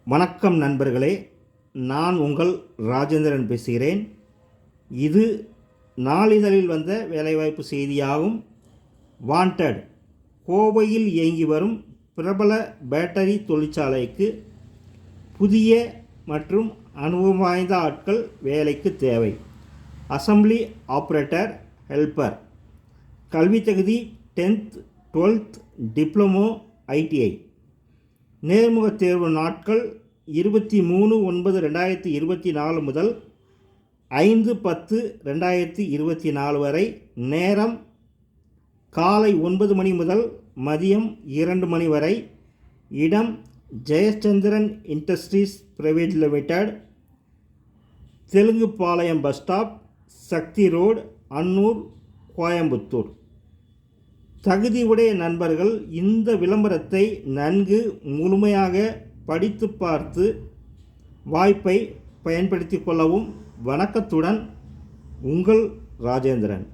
வணக்கம் நண்பர்களே, நான் உங்கள் ராஜேந்திரன் பேசுகிறேன். இது நாளிதழில் வந்த வேலைவாய்ப்பு செய்தியாகும். வாண்டட், கோவையில் இயங்கி வரும் பிரபல பேட்டரி தொழிற்சாலைக்கு புதிய மற்றும் அனுபவம் வாய்ந்த ஆட்கள் வேலைக்கு தேவை. Assembly operator helper. கல்வி தகுதி 10th 12th டிப்ளமோ ITI. நேர்முக தேர்வு நாட்கள் 23/9/2024 முதல் 5/10/2024 வரை. நேரம் காலை 9 மணி முதல் மதியம் 2 மணி வரை. இடம் Jayachandran industries private limited, Telungupalayam bus stop, Sakthi road, Annur, Coimbatore. தகுதியுடைய நண்பர்கள் இந்த விளம்பரத்தை நன்கு முழுமையாக படித்து பார்த்து வாய்ப்பை பயன்படுத்தி கொள்ளவும். வணக்கத்துடன், உங்கள் ராஜேந்திரன்.